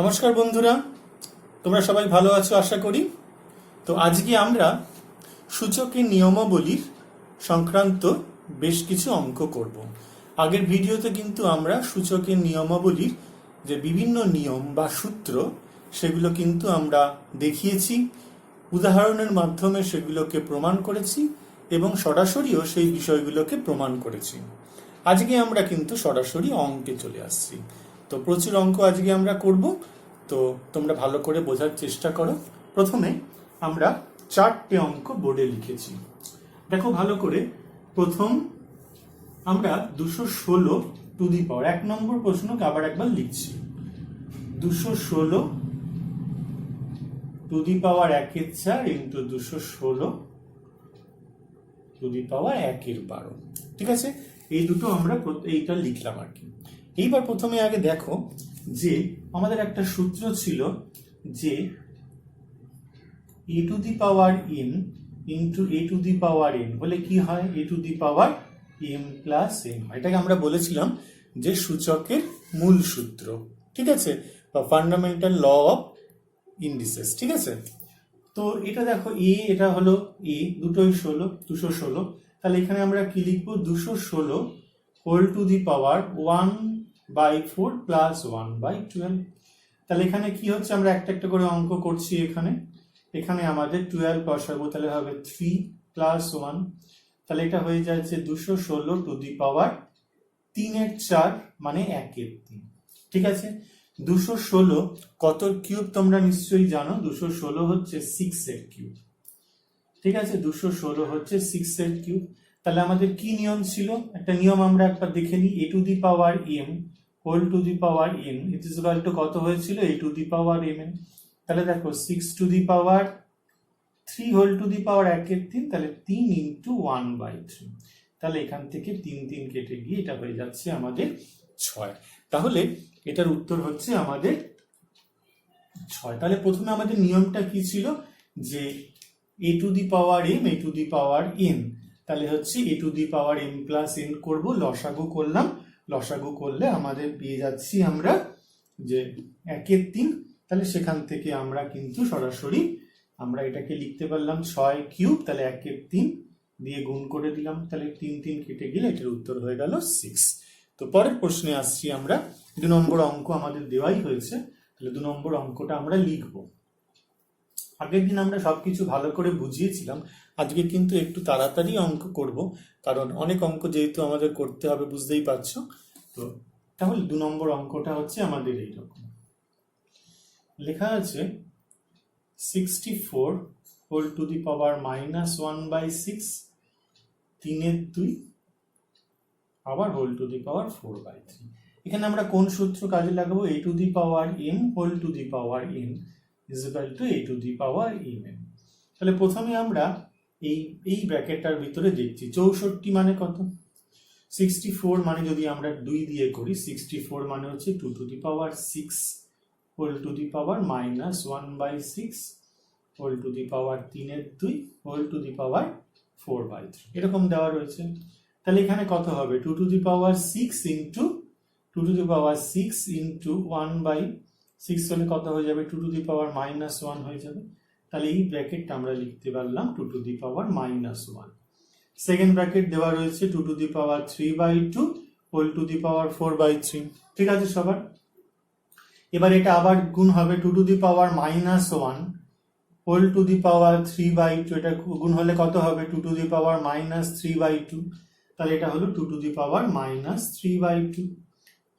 নমস্কার বন্ধুরা, তোমরা সবাই ভালো আছো আশা করি। তো আজকে আমরা সূচকের নিয়মাবলীর সংক্রান্ত বেশ কিছু অঙ্ক করব। আগের ভিডিওতে কিন্তু আমরা সূচকের নিয়মাবলীর যে বিভিন্ন নিয়ম বা সূত্র সেগুলো কিন্তু আমরা দেখিয়েছি, উদাহরণের মাধ্যমে সেগুলোকে প্রমাণ করেছি এবং সরাসরিও সেই বিষয়গুলোকে প্রমাণ করেছি। আজকে আমরা কিন্তু সরাসরি অঙ্কে চলে আসছি। তো প্রচুর অঙ্ক আজকে আমরা করব, তো তোমরা ভালো করে বোঝার চেষ্টা করো। প্রথমে আমরা 4টে অঙ্ক বোর্ডে লিখেছি, দেখো ভালো করে। প্রথম আমরা 216 টু দি পাওয়ার, 1 নম্বর প্রশ্নকে আবার একবার লিখছি। 216 to the power 1/4 into 216 to the power 1/12। ঠিক আছে, এই দুটো আমরা এইটা লিখলাম আর কি। এইবার প্রথমে আগে দেখো যে আমাদের একটা সূত্র ছিল যে a to the power n into a to the power n হলে কি হয়, a to the power m plus n হয়। এটাকে আমরা বলেছিলাম যে সূচকের মূল সূত্র, ঠিক আছে, বা ফান্ডামেন্টাল ল অফ ইন্ডিসেস। ঠিক আছে, তো এটা দেখো a, এটা হলো a, দুটোই 216। তাহলে এখানে আমরা কি লিখবো, 216 whole to the power 1/4 plus 1/12। তাহলে এখানে কি হচ্ছে, আমরা একটা একটা করে অঙ্ক করছি। এখানে আমাদের 12 বসাবো, তাহলে হবে 3 প্লাস 1। তাহলে এটা হয়ে যাচ্ছে 216 টু দি পাওয়ার 3/4 মানে 1/3। ঠিক আছে, 216 কত কিউব তোমরা নিশ্চয়ই জানো, 216 হচ্ছে 6 এর কিউব। ঠিক আছে, 216 হচ্ছে 6 এর কিউব। তাহলে আমাদের কি নিয়ম ছিল, একটা নিয়ম আমরা একবার দেখে নিই। a to the power m whole to the power n it is equal to কত হয়েছিল, a to the power mn। তাহলে দেখো 6 to the power 3 whole to the power 1/3, তাহলে 3 ইন্টু 1/3। তাহলে এখান থেকে 3 3 কেটে গিয়ে এটা হয়ে যাচ্ছে আমাদের 6। তাহলে এটার উত্তর হচ্ছে আমাদের 6। তাহলে প্রথমে আমাদের নিয়মটা কি ছিল, যে a to the power m a to the power n, তাহলে হচ্ছে a to the power m plus n করব, লসাগু করলাম। লসাগু করলে আমাদের পেয়ে যাচ্ছি আমরা যে 1/3। তাহলে সেখান থেকে আমরা কিন্তু সরাসরি আমরা এটাকে লিখতে পারলাম 6 কিউব, তাহলে 1/3 দিয়ে গুণ করে দিলাম, তাহলে 3 3 কেটে গেলে এটার উত্তর হয়ে গেল 6। তো পরের প্রশ্নে আসছি আমরা। 2 নম্বর অঙ্ক আমাদের দেওয়াই হয়েছে, তাহলে 2 নম্বর অঙ্কটা আমরা লিখব। আগের দিন আমরা সবকিছু ভালো করে বুঝিয়েছিলাম, আজকে কিন্তু একটু তাড়াতাড়ি অঙ্ক করব, কারণ অনেক অঙ্ক যেহেতু আমাদের করতে হবে, বুঝতেই পারছো। তো তাহলে 2 নম্বর অঙ্কটা হচ্ছে আমাদের এইরকম লেখা আছে, 64 হোল টু দি পাওয়ার -1/6 3/2 আবার হোল টু দি পাওয়ার 4/3। এখানে আমরা কোন সূত্র কাজে লাগাবো, a to the power m whole to the power n is equal to a to the power mn। তাহলে প্রথমে আমরা এই ব্র্যাকেটটার ভিতরে দেখছি 64 মানে কত, 64 মানে যদি আমরা 2 দিয়ে করি, 64 মানে হচ্ছে 2 to the power 6 whole to the power -1/6 whole to the power 3/2 whole to the power 4/3 এরকম দেওয়া রয়েছে। তাহলে এখানে কত হবে, 2 to the power 6 into 2 to the power 6 into 1/6 হলে কত হয়ে যাবে, 2 to the power -1 হয়ে যাবে। তাহলে এই ব্র্যাকেটটা আমরা লিখতে পারলাম 2 to the power -1। Second bracket দেওয়া রয়েছে 2 to the power 3/2 whole to the power 4/3। ঠিক আছে সবার, এবার এটা আবার গুণ হবে 2 to the power -1 whole to the power 3/2, এটা গুণ হলে কত হবে, 2 to the power -3/2। তাহলে এটা হলো 2 to the power -3/2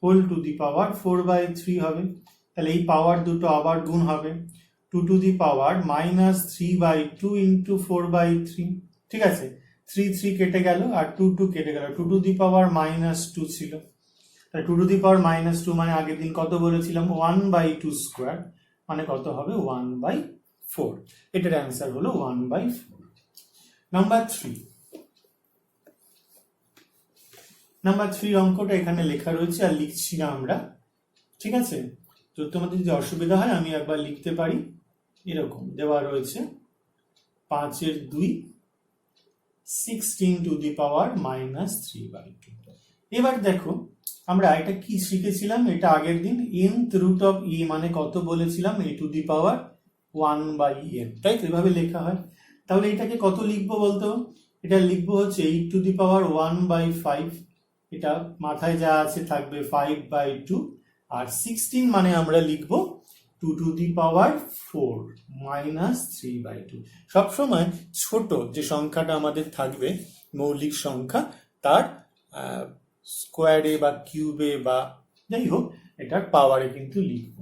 whole to the power 4/3 হবে। তাহলে এই পাওয়ার দুটো আবার গুণ হবে, 2 to the power -3/2 ইন্টু 4/3। ঠিক আছে, 3 3 কেটে গেল আর 2 2 কেটে গেল, 2 to the power -2 ছিল। তাহলে 2 to the power -2 মানে আগের দিন কত বলেছিলাম, 1/2 স্কোয়ার, মানে কত হবে 1/4। এটার অ্যান্সার হলো 1/4। নাম্বার 3 অঙ্কটা এখানে লেখা রয়েছে, আর লিখছি না আমরা। ঠিক আছে, তো তোমাদের যদি অসুবিধা হয় আমি একবার লিখতে পারি। এরকম দেওয়া রয়েছে 5/2 16 টু দি পাওয়ার -3/2। এবার দেখো আমরা এটা কি শিখেছিলাম, এটা আগের দিন nth রুট অফ এ মানে কত বলেছিলাম, a to the power 1/n, তাই তো এভাবে লেখা হয়। তাহলে এটাকে কত লিখবো বলতো, এটা লিখবো হচ্ছে 8 টু দি পাওয়ার 1/5, এটা মাথায় যা আছে থাকবে 5/2, আর 16 মানে আমরা লিখবো 2 টু দি পাওয়ার 4 -3/2। সবসময় ছোট যে সংখ্যাটা আমাদের থাকবে মৌলিক সংখ্যা, তার স্কোয়ারে বা কিউবে বা যাই হোক এটার পাওয়ারে কিন্তু লিখবো।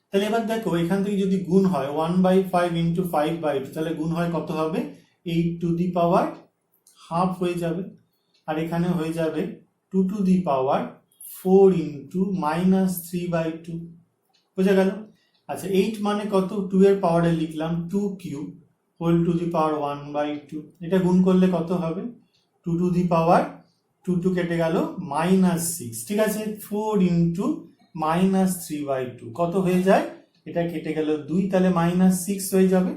তাহলে এবার দেখো এখান থেকে যদি গুণ হয় 1/5 ইন্টু 5/2, তাহলে গুণ হয় কত হবে, 8 টু দি পাওয়ার হাফ হয়ে যাবে, আর এখানে হয়ে যাবে 2 টু দি পাওয়ার 4 ইন্টু -3/2। বোঝা গেল? আচ্ছা 8 মানে কত, 2 এর পাওয়ারে লিখলাম 2 কিউব হোল টু দি পাওয়ার 1/2, এটা গুণ করলে কত হবে, 2 টু দি পাওয়ার 2 কেটে গেল -6, ঠিক আছে, 4 ইন্টু -3/2 কত হয়ে যায়, এটা কেটে গেল 2, তাহলে -6 হয়ে যাবে।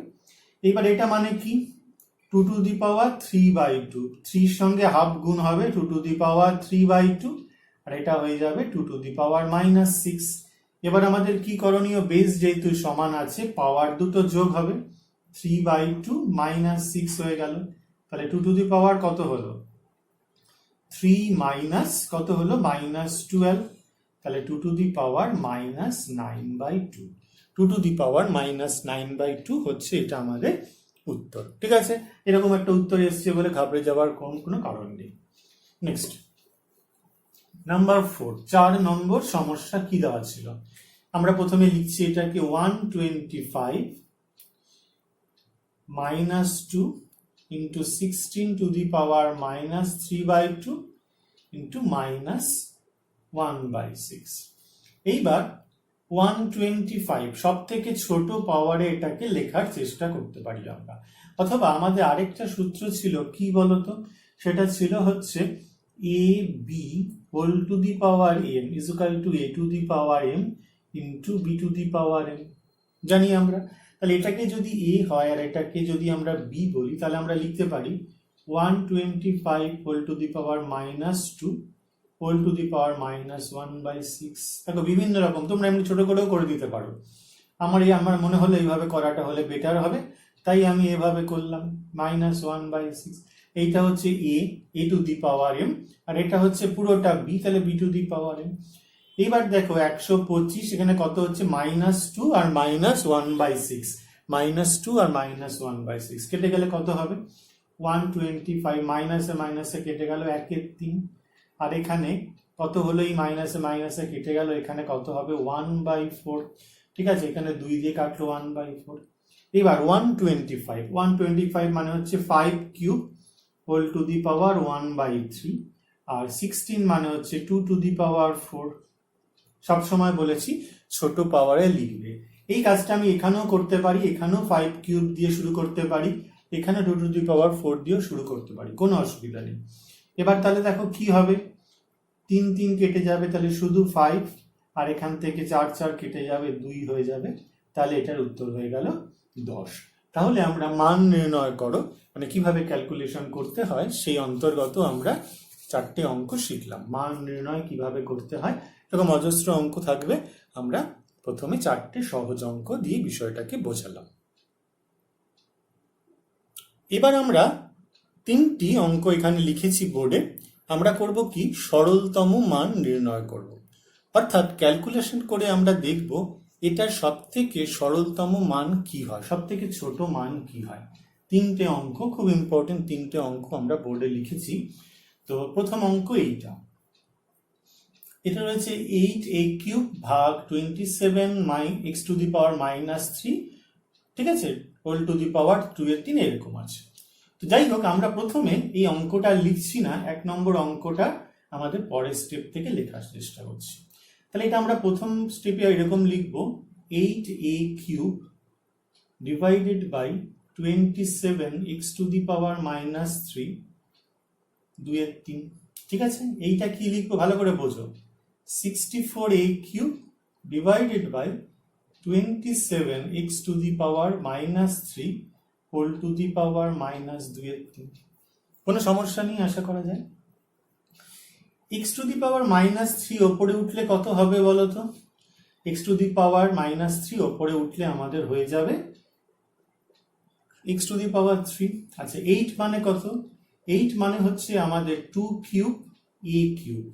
এবার এটা মানে কি, 2 টু দি পাওয়ার 3/2, 3 সঙ্গে হাফ গুণ হবে 2 টু দি পাওয়ার 3/2, আর এটা হয়ে যাবে 2 টু দি পাওয়ার -6। এবার আমাদের কি করণীয়, বেস যেহেতু সমান আছে পাওয়ার দুটো যোগ হবে, 3/2 -6 হয়ে গেল, তাহলে 2 টু দি পাওয়ার কত হলো, 3 মাইনাস কত হলো -12, তাহলে 2 to the power -9/2, 2 to the পাওয়ার -9/2 হচ্ছে এটা আমাদের উত্তর। ঠিক আছে, এরকম একটা উত্তর এসছে বলে ঘাবড়ে যাওয়ার কোনো কারণ নেই। নেক্সট নাম্বার 4, 4 নম্বর সমস্যা কি দেওয়া ছিল, আমরা প্রথমে লিখছি এটাকে 125 -2 into 16 to the power -3/2 into -1/6। এইবার 125 সব থেকে ছোট পাওয়ারে এটাকে লেখার চেষ্টা করতে পারি আমরা, অথবা আমাদের আরেকটা সূত্র ছিল কি বলতো, সেটা ছিল হচ্ছে a b whole to the power m is equal to a to the power m into b to the power m, জানি আমরা। তাহলে এটাকে যদি a হয় আর এটাকে যদি আমরা b বলি, তাহলে আমরা লিখতে পারি 125 whole to the power -2 whole to the power -1/6। দেখো বিভিন্ন রকম, তোমরা এমনি ছোট করেও করে দিতে পারো, আমার মনে হলো এইভাবে করাটা হলে বেটার হবে, তাই আমি এভাবে করলাম -1/6। এইটা হচ্ছে a to the power m, আর এটা হচ্ছে পুরোটা b, তাহলে b to the power m। এবার দেখো 125, এখানে কত হচ্ছে -2 আর -1/6, -2 আর -1/6 কেটে গেলে কত হবে, 125 মাইনাসে মাইনাসে কেটে গেল 1/3, আর এখানে কত হলো, এই মাইনাসে মাইনাসে কেটে গেল, এখানে কত হবে 1/4, ঠিক আছে, এখানে 2 দিয়ে কাটলো 1/4। এবার 125 মানে হচ্ছে 5 cube whole to the power 1/3, আর 16 মানে হচ্ছে 2 টু দি পাওয়ার 4। সবসময় বলেছি ছোট পাওয়ারে লিখবে, এই কাজটা আমি এখানেও করতে পারি, এখানেও 5 কিউব দিয়ে শুরু করতে পারি, এখানে 2 টু দি পাওয়ার 4 দিয়েও শুরু করতে পারি, কোনো অসুবিধা নেই। এবার তাহলে দেখো কি হবে, 3 3 কেটে যাবে, তাহলে শুধু 5, আর এখান থেকে 4 4 কেটে যাবে, 2 হয়ে যাবে, তাহলে এটার উত্তর হয়ে গেল 10। তাহলে আমরা মান নির্ণয় করো মানে কিভাবে ক্যালকুলেশন করতে হয় সেই অন্তর্গত আমরা 4টে অঙ্ক শিখলাম। মান নির্ণয় কিভাবে করতে হয়, এরকম অজস্র অঙ্ক থাকবে, আমরা প্রথমে 4টে সহজ অঙ্ক দিয়ে বিষয়টাকে বোঝালাম। এবার আমরা 3টি অঙ্ক এখানে লিখেছি বোর্ডে, আমরা করব কি, সরলতম মান নির্ণয় করব, অর্থাৎ ক্যালকুলেশন করে আমরা দেখব এটার সব থেকে সরলতম মান কি হয়, সব থেকে ছোট মান কি হয়। 3টে অঙ্ক, খুব ইম্পর্টেন্ট 3টে অঙ্ক আমরা বোর্ডে লিখেছি। তো প্রথম অঙ্ক এইটা, এটা রয়েছে 8a³ ভাগ 27 x টু দি পাওয়ার -3, ঠিক আছে, হোল টু দি পাওয়ার 2/3 এরকম আছে। তো যাই হোক, আমরা প্রথমে এই অঙ্কটা লিখছি না, 1 নম্বর অঙ্কটা আমাদের পরের স্টেপ থেকে লেখার চেষ্টা করছি। তাহলে এটা আমরা প্রথম স্টেপে এরকম লিখব, 8a³ divided by 27 x to the power -3 2/3, ঠিক আছে। এইটা কি লিখবো ভালো করে বোঝো, 64a³ divided by 27 x to the power -3 whole to the power -2/3। কোনো সমস্যা নেই আশা করা যায়। এক্স টু দি পাওয়ার -3 ওপরে উঠলে কত হবে বলো তো? এক্স টু দি পাওয়ার -3 ওপরে উঠলে আমাদের হয়ে যাবে এক্স টু দি পাওয়ার 3। আচ্ছা 8 মানে কত? 8 মানে হচ্ছে আমাদের 2 cube a cube.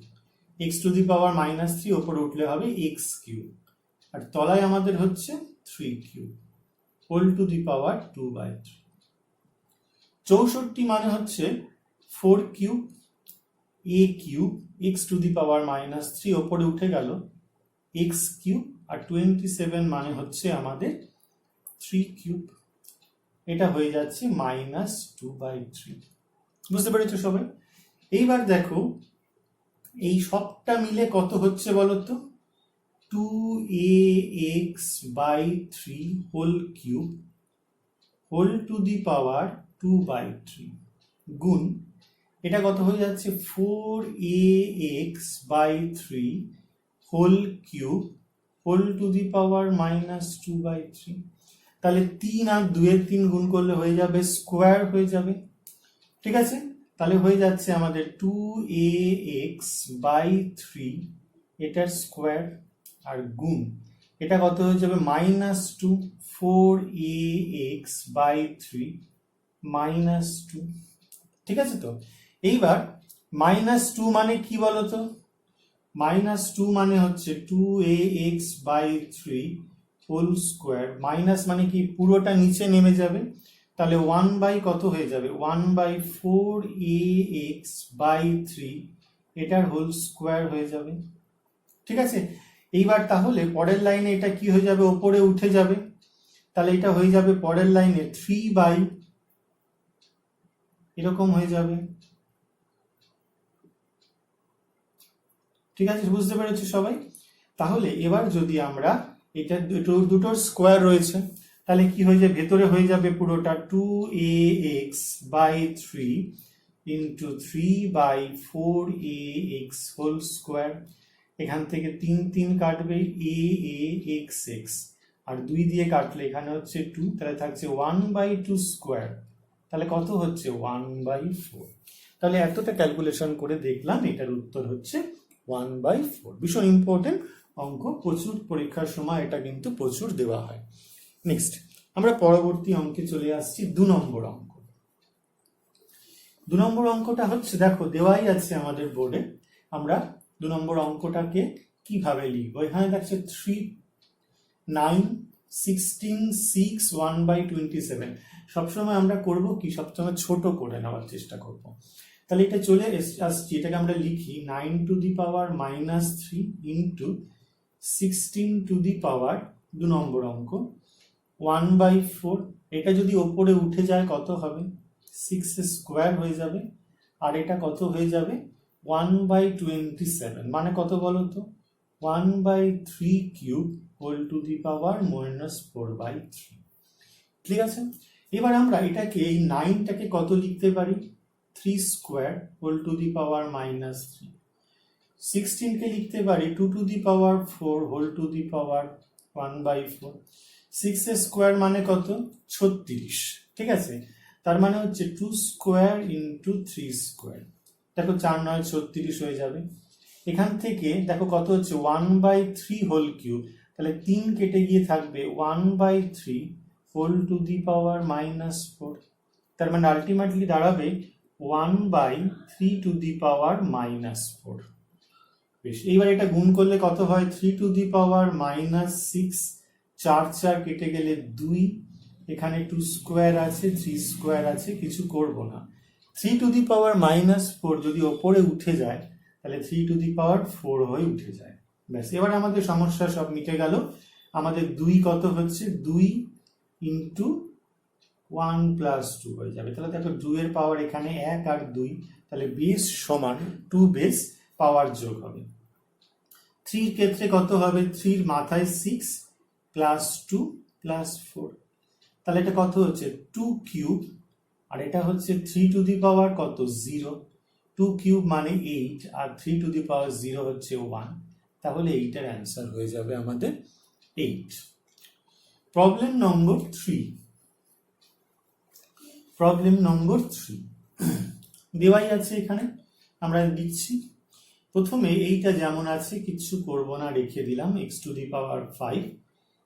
X to the power -3 ওপরে উঠলে হবে এক্স কিউব, আর তলায় আমাদের হচ্ছে 3 cube whole to the power 2/3। 64 মানে হচ্ছে 4 cube a cube x to the power -3 ওপরে উঠে গেল এক্স কিউব, আর 27 মানে হচ্ছে আমাদের 3 কিউব। এটা হয়ে যাচ্ছে -2/3। বুঝতে পেরেছো সবাই? এইবার দেখো এই সবটা মিলে কত হচ্ছে বলো তো? 2ax/3 whole cube whole to the power 2/3 গুণ এটা কত হয়ে যাচ্ছে 4ax/3 whole cube whole to the power -2/3। তাহলে 3 আর 2 এর 3 গুণ করলে হয়ে যাবে স্কোয়ার হয়ে যাবে। ঠিক আছে, তাহলে হয়ে যাচ্ছে আমাদের 2ax/3 এটার স্কোয়ার, আর গুণ এটা কত হয়ে যাবে -2 4ax/3 -2। ঠিক আছে তো? এইবার -2 মানে কি বলতো? -2 মানে হচ্ছে 2ax/3 হোল স্কোয়ার, মাইনাস মানে কি পুরোটা নিচে নেমে যাবে, তাহলে 1 কত হয়ে যাবে 1/4ax/3 এটার হোল স্কোয়ার হয়ে যাবে। ঠিক আছে, এইবার তাহলে পরের লাইনে এটা কি হয়ে যাবে? ওপরে উঠে যাবে, তাহলে এটা হয়ে যাবে পরের লাইনে 3 এরকম হয়ে যাবে। ঠিক আছে, বুঝতে পেরেছো সবাই? তাহলে এবার যদি আমরা এটা দুটোর স্কোয়ার রয়েছে, তাহলে কি হয়ে যাবে? ভেতরে হয়ে যাবে পুরোটা 2ax/3 into 3/4ax whole square. এখান থেকে 3 3 কাটবে ax, আর 2 দিয়ে কাটলে এখানে হচ্ছে 2, তাহলে থাকছে 1/2 স্কোয়ার। তাহলে কত হচ্ছে 1/4। তাহলে এতটা ক্যালকুলেশন করে দেখলাম এটার উত্তর হচ্ছে 1/4। ভীষণ ইম্পর্টেন্ট অঙ্ক, প্রচুর পরীক্ষার সময় এটা কিন্তু প্রচুর দেওয়া হয়। নেক্সট আমরা পরবর্তী অঙ্কে চলে আসছি, 2 নম্বর অঙ্ক। 2 নম্বর অঙ্কটা হচ্ছে, দেখো দেওয়াই আছে আমাদের বোর্ডে, আমরা 2 নম্বর অঙ্কটাকে কিভাবে লিখবো। এখানে দেখছে 3 9 16 6 1/27। সবসময় আমরা করব কি, সবসময় ছোট করে নেওয়ার চেষ্টা করব। তাহলে এটা চলে আসছি, এটাকে আমরা লিখি 9 to the power -3 into 16 to the power 2 number অঙ্ক 1/4। এটা যদি ওপরে উঠে যায় কত হবে? 6 স্কোয়ার হয়ে যাবে, আর এটা কত হয়ে যাবে 1/27, মানে কত বলো তো? 1/3 cube whole to the power -4/3। ঠিক আছে, এবার আমরা এটাকে এই 9টাকে কত লিখতে পারি? 3 square whole to the power -3। 16 কে লিখতে পারি 2 to the power 4 whole to the power 1/4। 6 square মানে কত? 36। ঠিক আছে, তার মানে হচ্ছে 2 স্কোয়ার ইন্টু 3 স্কোয়ার। দেখো 4 9 36 হয়ে যাবে। এখান থেকে দেখো কত হচ্ছে 1/3 হোল কিউব, তাহলে 3 কেটে গিয়ে থাকবে 1/3 হোল টু দি পাওয়ার -4। তার মানে আলটিমেটলি দাঁড়াবে 1/3 টু দি পাওয়ার -4। বেশ, এইবার এটা গুণ করলে কত হয়? 3 টু দি পাওয়ার -6, 4 4 কেটে গেলে 2, এখানে 2 স্কোয়ার আছে 3 স্কোয়ার আছে, কিছু করব না। 3 টু দি পাওয়ার -4 যদি ওপরে উঠে যায় তাহলে 3 টু দি পাওয়ার 4 হয়ে উঠে যায়। ব্যাস, এবার আমাদের সমস্যা সব মিটে গেল। আমাদের 2 কত হচ্ছে? 2 ইন্টু 1 + 2 হয়ে যাবে। তাহলে দেখো 2 এর পাওয়ার এখানে 1 আর 2, তাহলে বেস সমান 2 বেস পাওয়ার যোগ হবে। 3 এর ক্ষেত্রে কত হবে? 3 এর মাথায় 6 + 2 + 4, তাহলে এটা কত হচ্ছে 2 কিউব, আর এটা হচ্ছে 3 টু দি পাওয়ার কত? 0। 2 কিউব মানে 8, আর 3 টু দি পাওয়ার 0 হচ্ছে 1, তাহলে এইটার অ্যান্সার হয়ে যাবে আমাদের 8। প্রবলেম নম্বর 3। প্রবলেম নম্বর 3 দেওয়াই আছে এখানে, আমরা লিখছি প্রথমে এইটা যেমন আছে কিচ্ছু করব না, রেখে দিলাম এক্স টু দি পাওয়ার 5,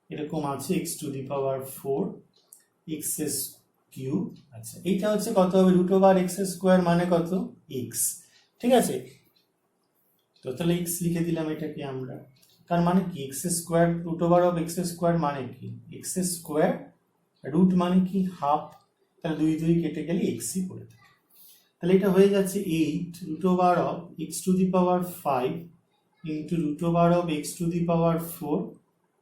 এরকম আছে x to the power 4 x cube. আচ্ছা এইটা হচ্ছে কত হবে, রুট ওভার এক্স স্কোয়ার মানে কত এক্স, ঠিক আছে। তো তাহলে এক্স লিখে দিলাম এটাকে আমরা, তার মানে কি x square root over of x square মানে কি এক্স স্কোয়ার, রুট মানে কি হাফ, তাহলে 2 2 কেটে গেলে এক্সই পড়ে থাকে। তাহলে এটা হয়ে যাচ্ছে 8 root over of x to the power 5 into root over of x to the power 4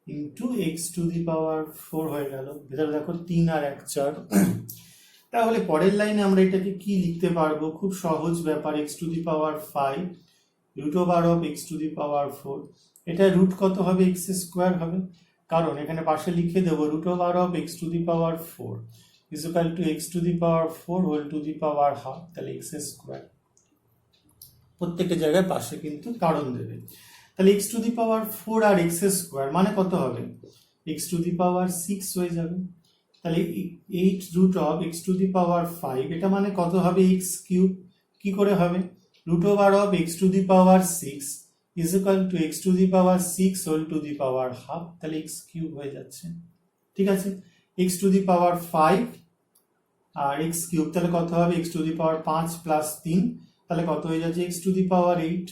into x to the power 4 হয়ে গেল। ভেতরে দেখো 3 আর 1 4। তাহলে পরের লাইনে আমরা এটাকে কি লিখতে পারবো, খুব সহজ ব্যাপার, x to the power 5 root over of x to the power 4, এটা রুট কত হবে এক্স স্কোয়ার হবে, কারণ এখানে পাশে লিখে দেবো root over of x to the power 4 is equal to x to the power 4 whole to the power half, তাহলে x স্কোয়ার। প্রত্যেকটা জায়গায় পাশে কিন্তু কারণ দেবে। তাহলে x to the power 4 আর x স্কোয়ার মানে কত হবে, x to the power 6 হয়ে যাবে। তাহলে 8 root of x to the power 5, এটা মানে কত হবে x কিউব, কি করে হবে, root over of x to the power 6 is equal to x to the power 6 whole to the power half, তাহলে x কিউব হয়ে যাচ্ছে, ঠিক আছে। x to the power 5 আর x কিউব তাহলে কত হবে, x to the power 5 plus 3 তাহলে কত হয়ে যাচ্ছে x to the power 8,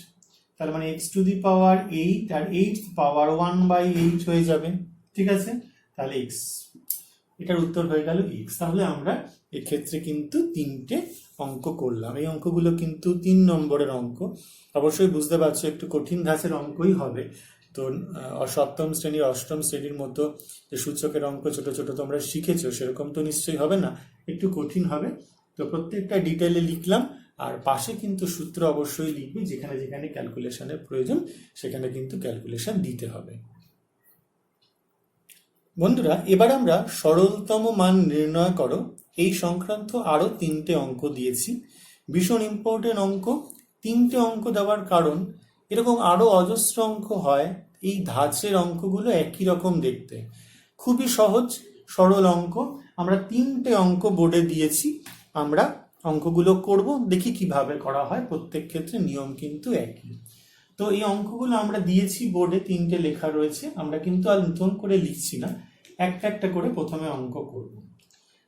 তাহলে মানে x to the power 8 আর 8 পাওয়ার 1/8 হয়ে যাবে, ঠিক আছে। তাহলে x, এটার উত্তর হয়ে গেল x। তাহলে আমরা এক্ষেত্রে কিন্তু 3টে অঙ্ক করলাম, এই অঙ্কগুলো কিন্তু 3 নম্বরের অঙ্ক, অবশ্যই বুঝতে পারছো একটু কঠিন ধাঁচের অঙ্কই হবে। তো সপ্তম শ্রেণীর অষ্টম শ্রেণীর মতো যে সূচকের অঙ্ক ছোট ছোট তোমরা শিখেছো সেরকম তো নিশ্চয়ই হবে না, একটু কঠিন হবে। তো প্রত্যেকটা ডিটেইলে লিখলাম, আর পাশে কিন্তু সূত্র অবশ্যই লিখবে, যেখানে যেখানে ক্যালকুলেশনের প্রয়োজন সেখানে কিন্তু ক্যালকুলেশন দিতে হবে। বন্ধুরা এবার আমরা সরলতম মান নির্ণয় করো এই সংক্রান্ত আরো 3টে অঙ্ক দিয়েছি, ভীষণ ইম্পর্টেন্ট অঙ্ক। 3টে অঙ্ক দেওয়ার কারণ এরকম আরো অজস্র অঙ্ক হয়, এই ধাঁচের অঙ্কগুলো একই রকম দেখতে, খুবই সহজ সরল অঙ্ক। আমরা 3টে অঙ্ক বোর্ডে দিয়েছি, আমরা অঙ্কগুলো করব, দেখি কিভাবে করা হয়, প্রত্যেক ক্ষেত্রে নিয়ম কিন্তু একই। তো এই অঙ্কগুলো আমরা দিয়েছি বোর্ডে, 3টে লেখা রয়েছে, আমরা কিন্তু আর নতুন করে লিখছি না, একটা একটা করে প্রথমে অঙ্ক করব।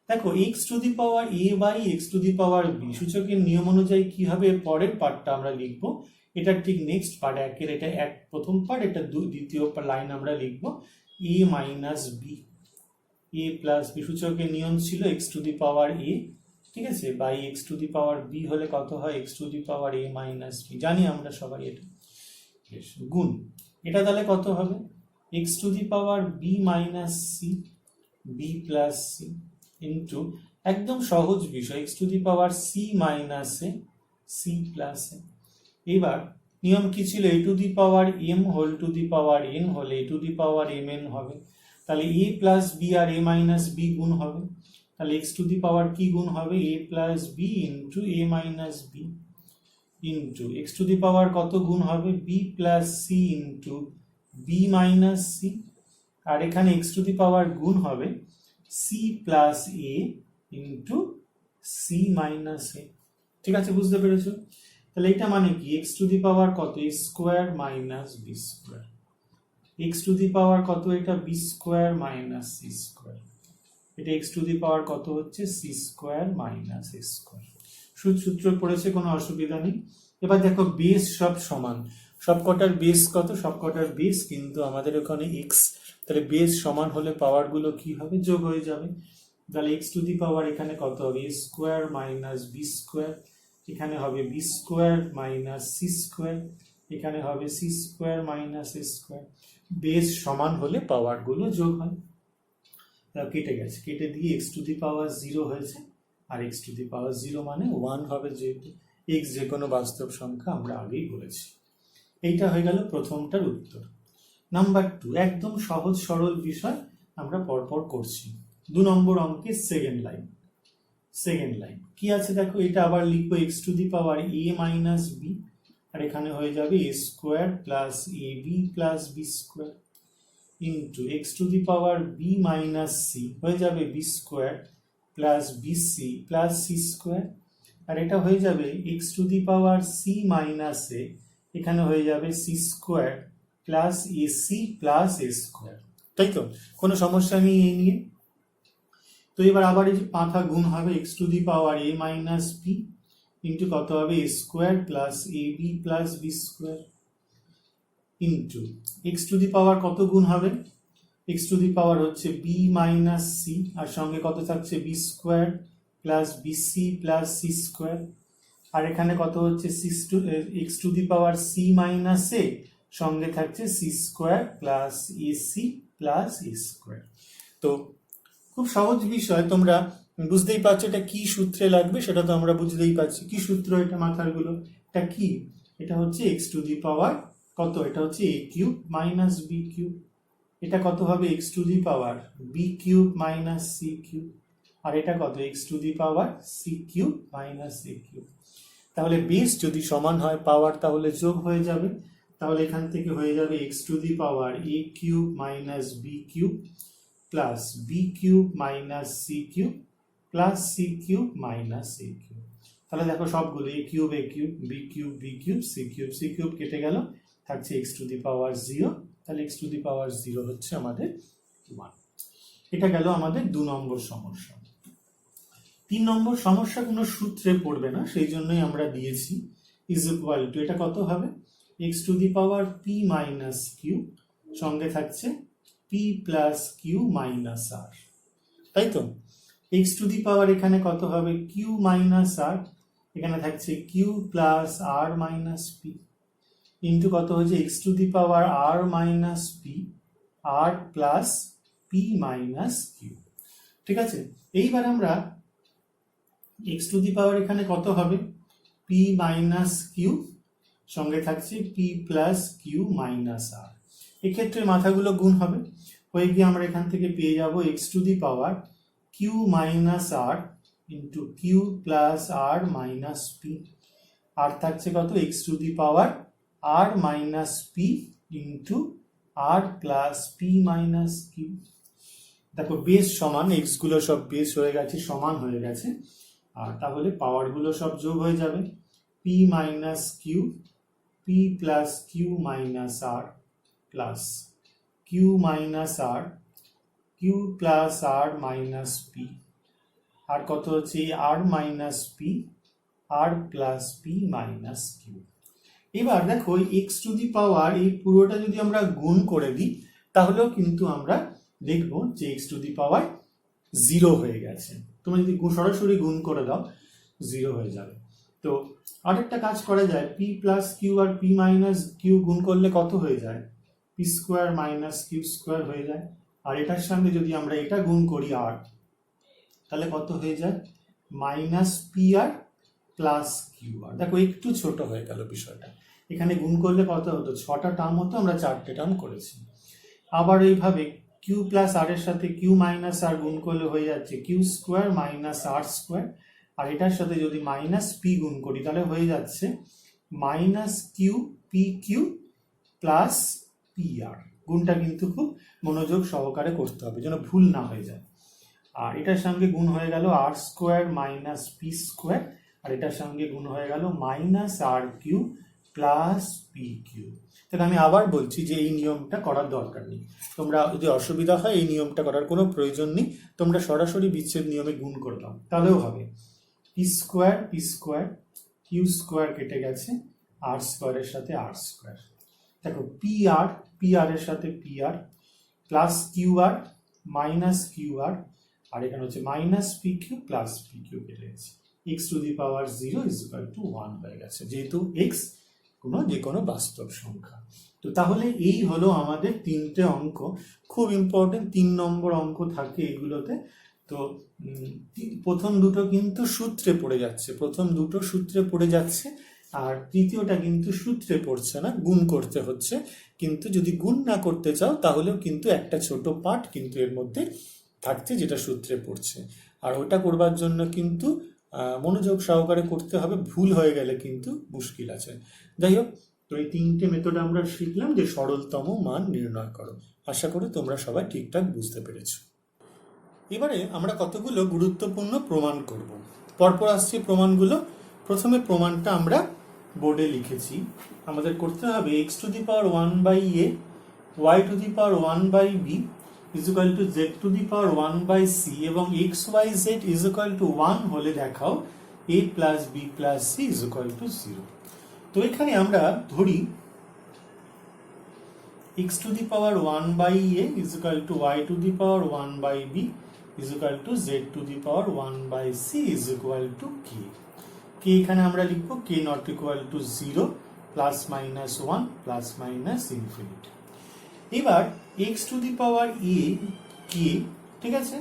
দেখো x to the power a by x to the power b সূচকের নিয়ম অনুযায়ী কি হবে, পরের পার্টটা আমরা লিখবো, এটা ঠিক নেক্সট পার্ট, একের এটা এক প্রথম পার্ট, এটা দ্বিতীয় লাইন আমরা লিখবো এ মাইনাস বি, এ প্লাস বি সূচকের নিয়ম ছিল x to the power a, ঠিক আছে, by x to the power b হলে কত হয় x to the power a minus b, জানি আমরা সবাই এটা, গুণ এটা তাহলে কত হবে x to the power b minus c b plus c into একদম সহজ বিষয় x to the power c minus a c plus a. এবার নিয়ম কি ছিল, a to the power m whole to the power n হলে a to the power M N হবে, তাহলে এ প্লাস বি আর এ মাইনাস বি গুণ হবে, তাহলে এক্স টু দি পাওয়ার কি গুণ হবে a plus b into a minus b into x to the power কত গুণ হবে b plus c into b minus c, আর এখানে এক্স টু দি পাওয়ার গুণ হবে c plus a into c minus a, ঠিক আছে, বুঝতে পেরেছো। তাহলে এটা মানে কি এক্স টু দি পাওয়ার কত a square minus b square, x to the power কত এটা b square minus c square, এটা এক্স টু দি পাওয়ার কত হচ্ছে c square minus a square. সূত্র পড়েছে, কোনো অসুবিধা নেই। এবার দেখো বেস সব সমান, সবকটার বেস কত, সবকটার বেস কিন্তু আমাদের ওখানে এক্স, তাহলে বেস সমান হলে পাওয়ার গুলো কি হবে যোগ হয়ে যাবে, তাহলে এক্স টু দি পাওয়ার এখানে কত হবে a square minus b square, এখানে হবে b square minus c square, এখানে হবে c square minus a square. Base সমান হলে পাওয়ার গুলো যোগ হয়, কেটে গেছে, কেটে দিয়ে এক্স টু দি পাওয়ার 0 হয়েছে, আর এক্স টু দি পাওয়ার 0 মানে 1 হবে, যেহেতু এক্স যে কোনো বাস্তব সংখ্যা আমরা আগেই বলেছি। এইটা হয়ে গেল প্রথমটার উত্তর। নাম্বার 2 একদম সহজ সরল বিষয় আমরা পরপর করছি। 2 নম্বর অঙ্কের সেকেন্ড লাইন কি আছে দেখো, এটা আবার লিখবো x to the power a minus b, আর এখানে হয়ে যাবে a square plus a b plus b square into x to the power b minus c হয়ে যাবে b square plus b c plus c square, আর এটা হয়ে যাবে x to the power c minus a এখানে হয়ে যাবে c square plus a c plus a square, তাই তো? কোনো সমস্যা নেই এই নিয়ে। তো এবার আবার এই যে মাথা গুণ হবে x to the power a minus b into কত হবে a square plus a b plus b square into x to the power কত গুণ হবে, এক্স টু দি পাওয়ার হচ্ছে বি মাইনাস সি, আর সঙ্গে কত থাকছে b square plus b c plus c square, আর এখানে কত হচ্ছে x to the power c minus a, সঙ্গে থাকছে c square plus a c plus a square. তো খুব সহজ বিষয়, তোমরা বুঝতেই পারছো এটা কি সূত্রে লাগবে, সেটা তো আমরা বুঝতেই পারছি কি সূত্র। এটা মাথার গুলো, এটা কি, এটা হচ্ছে এক্স টু দি পাওয়ার কত, এটা হচ্ছে a cube minus b cube, এটা কত হবে x to the power b cube minus c cube, আর এটা কত x to the power c cube minus a cube. তাহলে বেস যদি সমান হয় পাওয়ার তাহলে যোগ হয়ে যাবে, তাহলে এখান থেকে হয়ে যাবে x to the power a cube minus b cube plus b cube minus c cube plus c cube minus a cube. তাহলে দেখো সবগুলো a cube b cube c cube কেটে গেল, থাকছে এক্স টু দি পাওয়ার 0, তাহলে x to the power 0 হচ্ছে আমাদের 1। এটা গেল আমাদের 2 নম্বর সমস্যা। 3 নম্বর সমস্যা কোনো সূত্রে পড়বে না, সেই জন্যই আমরা দিয়েছি ইজ ইকুয়াল টু, এটা কত হবে x to the power p minus q, সঙ্গে থাকছে p plus q minus r, তাই তো? এক্স টু দি পাওয়ার এখানে কত হবে কিউ মাইনাস আর, এখানে থাকছে q plus r minus p into কত হচ্ছে x to the power r minus p r plus p minus q. ঠিক আছে, এইবার আমরা এক্স টু দি পাওয়ার এখানে কত হবে পি মাইনাস কিউ, সঙ্গে থাকছে পি প্লাস কিউ মাইনাস আর, এক্ষেত্রে মাথাগুলো গুণ হবে, হয়ে গিয়ে আমরা এখান থেকে পেয়ে যাব x to the power q minus r into q plus r minus p, আর থাকছে কত x to the power r minus p into r plus p minus q. দেখো বেস সমান, এক্স গুলো সব বেস হয়ে গেছে, সমান হয়ে গেছে, আর তাহলে পাওয়ার গুলো সব যোগ হয়ে যাবে, p minus q p plus q minus r plus q minus r q plus r minus p, আর কত হচ্ছে r minus p r plus p minus q. এবার দেখো এক্স টু দি পাওয়ার এই পুরোটা যদি আমরা গুণ করে দিই তাহলেও কিন্তু আমরা দেখব যে এক্স টু দি পাওয়ার 0 হয়ে গেছে। তোমরা যদি সরাসরি গুণ করে দাও 0 হয়ে যাবে। তো আরেকটা কাজ করা যায়, পি প্লাস কিউ আর পি মাইনাস কিউ গুণ করলে কত হয়ে যায় p square minus q square হয়ে যায়, আর এটার সঙ্গে যদি আমরা এটা গুণ করি আর, তাহলে কত হয়ে যায় minus p r plus q আর। দেখো একটু ছোট হয়ে গেল বিষয়টা, এখানে গুণ করলে কত হতো 6টা টার্ম হতো, আমরা 4টে টার্ম করেছি। আবার এইভাবে কিউ প্লাস আর এর সাথে কিউ মাইনাস আর গুণ করলে হয়ে যাচ্ছে কিউ স্কোয়ার মাইনাস আর স্কোয়ার, আর এটার সাথে যদি মাইনাস পি গুণ করি তাহলে হয়ে যাচ্ছে minus q p q plus p r. গুণটা কিন্তু খুব মনোযোগ সহকারে করতে হবে যেন ভুল না হয়ে যায়। আর এটার সঙ্গে গুণ হয়ে গেল আর স্কোয়ার মাইনাস পি স্কোয়ার, আর এটার সঙ্গে গুণ হয়ে গেল minus r q plus p Q. তাহলে আমি আবার বলছি যে এই নিয়মটা করার দরকার নেই, তোমরা যদি অসুবিধা হয় এই নিয়মটা করার কোনো প্রয়োজন নেই, তোমরা সরাসরি বিচ্ছেদ নিয়মে গুণ করে দাও তাহলেও হবে। পি স্কোয়ার কিউ স্কোয়ার কেটে গেছে, আর স্কোয়ারের সাথে আর স্কোয়ার, দেখো পি আর এর সাথে p r plus q r minus q r এখানে হচ্ছে minus p q plus p q কেটে গেছে, x to the power 0 is equal to 1 হয়ে গেছে, যেহেতু এক্স যে কোনো বাস্তব সংখ্যা। তো তাহলে এই হলো আমাদের 3টে অঙ্ক, খুব ইম্পর্টেন্ট 3 নম্বর অঙ্ক থাকে এগুলোতে। তো প্রথম দুটো কিন্তু সূত্রে পড়ে যাচ্ছে, আর তৃতীয়টা কিন্তু সূত্রে পড়ছে না, গুণ করতে হচ্ছে। কিন্তু যদি গুণ না করতে চাও তাহলেও কিন্তু একটা ছোট পার্ট কিন্তু এর মধ্যে থাকছে যেটা সূত্রে পড়ছে, আর ওটা করবার জন্য কিন্তু মনোযোগ সহকারে করতে হবে, ভুল হয়ে গেলে কিন্তু মুশকিল আছে। যাই হোক, তো এই 3টে মেথড আমরা শিখলাম যে সরলতম মান নির্ণয় করো। আশা করি তোমরা সবাই ঠিকঠাক বুঝতে পেরেছো। এবারে আমরা কতগুলো গুরুত্বপূর্ণ প্রমাণ করব, পরপর আসছে প্রমাণগুলো। প্রথমে প্রমাণটা আমরা বোর্ডে লিখেছি, আমাদের করতে হবে x to the power 1 by a, y to the power 1 by b is equal to z to the power 1 by c এবং x y z is equal to 1 হলে দেখাও a plus b plus c is equal to 0। তো এখানে আমরা ধরি x to the power 1 by a is equal to y to the power 1 by b is equal to z to the power 1 by c is equal to k. k এখানে আমরা লিখব k not equal to 0 plus minus 1 plus minus infinity। এবার x to the power a k, ঠিক আছে,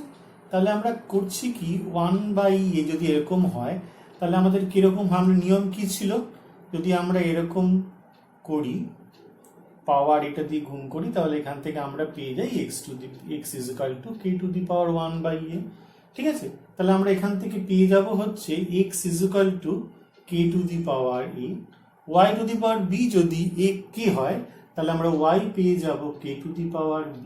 তাহলে আমরা করছি কি 1 by a যদি এরকম হয় তাহলে আমাদের কিরকম আমরা নিয়ম কি ছিল, যদি আমরা এরকম করি পাওয়ার এটা দিয়ে গুণ করি তাহলে এখান থেকে আমরা পেয়ে যাই x is equal to k to the power 1 by a, ঠিক আছে। তাহলে আমরা এখান থেকে পেয়ে যাব হচ্ছে x is equal to k to the power a, y to the power b যদি a k হয় তাহলে আমরা y পেয়ে যাব k to the power b,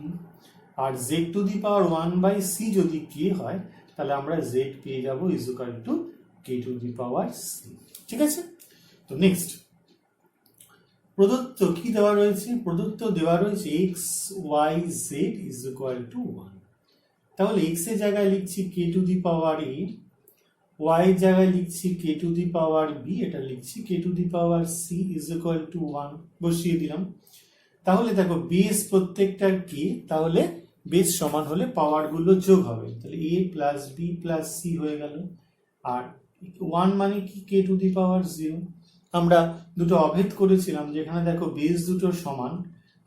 R z to the power 1 by c যদি k হয় তাহলে আমরা z পেয়ে যাব is equal to k to the power c, ঠিক আছে। তো নেক্সট প্রদত্ত কি দেওয়া রয়েছে, প্রদত্ত দেওয়া রয়েছে x y z is equal to 1। তাহলে x এর জায়গায় লিখছি k to the power a, y এর জায়গায় লিখছি k to the power b, এটা লিখছি k to the power c is equal to 1 বসিয়ে দিলাম। তাহলে দেখো বেস প্রত্যেকটা k, তাহলে বেস সমান হলে পাওয়ার গুলো যোগ হবে, তাহলে a plus b plus c হয়ে গেল, আর 1 মানে কি k to the power 0। আমরা দুটো অভেদ করেছিলাম যেখানে দেখো বেস দুটো সমান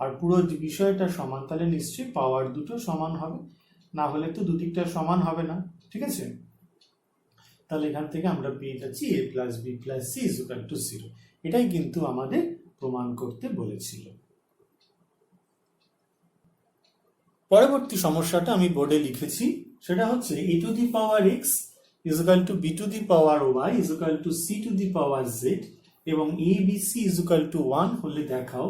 আর পুরো বিষয়টা সমান, তাহলে নিশ্চয়ই পাওয়ার দুটো সমান হবে, না হলে তো দুদিকটা সমান হবে না, ঠিক আছে। তাহলে এখান থেকে আমরা পেয়ে যাচ্ছি a plus b plus c is equal to 0। এটাই কিন্তু আমাদের প্রমাণ করতে বলেছিল। পরবর্তী সমস্যাটা আমি বোর্ডে লিখেছি, সেটা হচ্ছে a to the power x is equal two b to the power y is equal two c to the power z এবং a b c is equal to 1 হলে দেখাও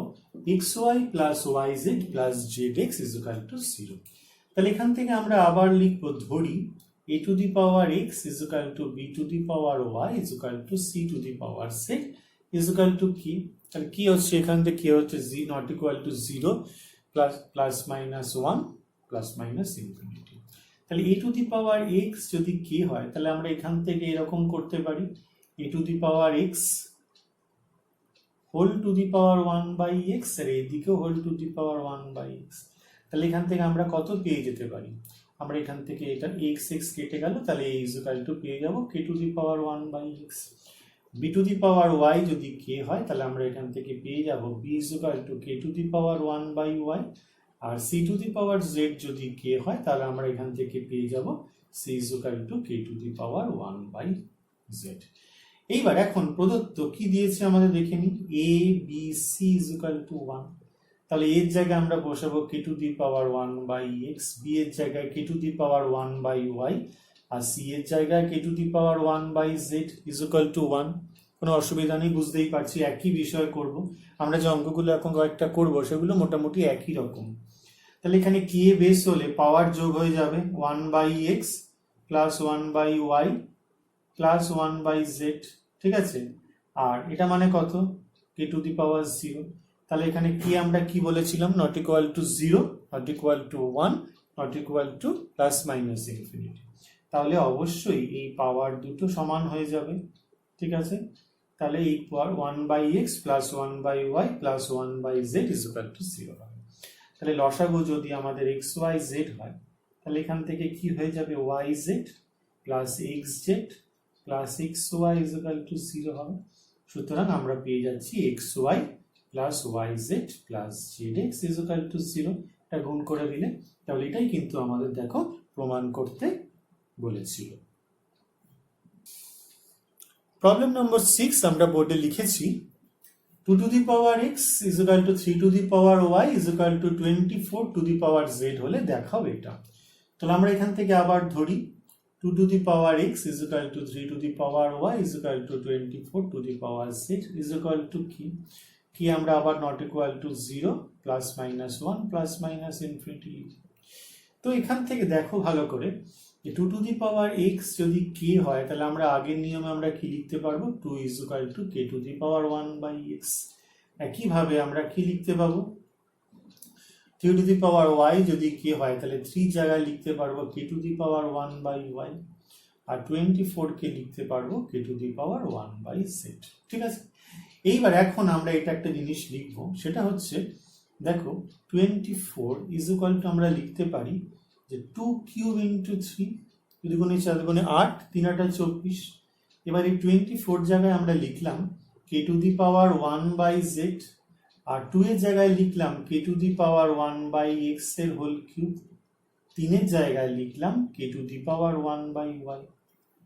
xy plus yz plus zx is equal to 0। তাহলে এখান থেকে আমরা আবার লিখব, ধরি a to the power x is equal two b to the power y is equal two c to the power z is equal two কি, তাহলে কি হচ্ছে এখান থেকে কি হচ্ছে z not equal to 0 plus plus minus 1 plus minus infinity. তাহলে a to the power x যদি k হয় তাহলে আমরা এখান থেকে এরকম করতে পারি a to the power x whole to the power 1 by x আর এইদিকেও whole to the power 1 by x। তাহলে এখান থেকে আমরা কত পেয়ে যেতে পারি, আমরা এখান থেকে এটা x x কেটে গেল, তাহলে a ইজ ইকুয়াল টু পেয়ে যাব k to the power 1 by x। b to the power y যদি k হয় তাহলে আমরা এখান থেকে পেয়ে যাব b is equal to k to the power 1 by y, আর c to the power z যদি k হয় তাহলে আমরা এখান থেকে পেয়ে যাব c is equal to k to the power 1 by z। এইবার এখন প্রদত্ত কি দিয়েছে আমাদের দেখে নিই, a b c is equal to 1। তাহলে এর জায়গায় আমরা বসাবো k to the power 1 by x, b এর জায়গায় k to the power 1 by y, আর c এর জায়গায় k to the power 1 by z is equal to 1। কোনো অসুবিধা নেই, বুঝতেই পারছি একই বিষয় করব, আমরা যে অঙ্কগুলো এখন কয়েকটা করব সেগুলো মোটামুটি একই রকম। তাহলে এখানে k বেস হলে পাওয়ার যোগ হয়ে যাবে 1 by x plus 1 by y plus 1 by z, ঠিক আছে। আর এটা মানে কত, k টু দি পাওয়ার 0। তাহলে এখানে কি আমরা কি বলেছিলাম, not equal to 0, not equal to 1, not equal two plus minus infinity. তাহলে অবশ্যই এই পাওয়ার দুটো সমান হয়ে যাবে, ঠিক আছে। তাহলে এই power 1 by x plus 1 by y plus 1 by z is equal to 0 হবে। তাহলে লসাগু যদি আমাদের x y z হয় তাহলে এখান থেকে কি হয়ে যাবে yz plus xz plus xy is equal to 0 হবে। সুতরাং আমরা পেয়ে যাচ্ছি xy plus yz plus zx is equal to 0। এটা গুণ করে দিলে তাহলে এটাই কিন্তু আমাদের দেখো প্রমাণ করতে বলেছিল। প্রবলেম নম্বর 6 আমরা বোর্ডে লিখেছি 2 to the power x is equal two 3 to the power y is equal two 24 two the power z হলে দেখাও এটা। তাহলে আমরা এখান থেকে আবার ধরি 2 to the power x is equal to 3 to the power y is equal to 24 to the power z is equal to কি আমরা আবার not equal to 0 plus minus 1 plus minus infinity। তো এখান থেকে দেখো ভালো করে two to the power x যদি কে হয় তাহলে আমরা আগের নিয়মে আমরা কি লিখতে পারবো, 2 = k to the power 1/x। একইভাবে আমরা কি লিখতে পাবো, 3 টু দি পাওয়ার ওয়াই যদি কে হয় তাহলে 3 জায়গায় লিখতে পারবো কে টু দি পাওয়ার 1/y, আর 24 কে লিখতে পারবো কে টু দি পাওয়ার 1/z। ঠিক আছে, এইবার এখন আমরা এটা একটা জিনিস লিখবো, সেটা হচ্ছে দেখো 24 = আমরা লিখতে পারি যে 2 কিউব ইন্টু 3, যদি কোনো 4 গুণে 8, 3 8 24। এবার এই 24 জায়গায় আমরা লিখলাম কে টু দি পাওয়ার 1/z, আর 2 এর জায়গায় লিখলাম কে টু দি পাওয়ার 1/x এর হোল কিউব, 3 এর জায়গায় লিখলাম কে টু দি পাওয়ার 1/y।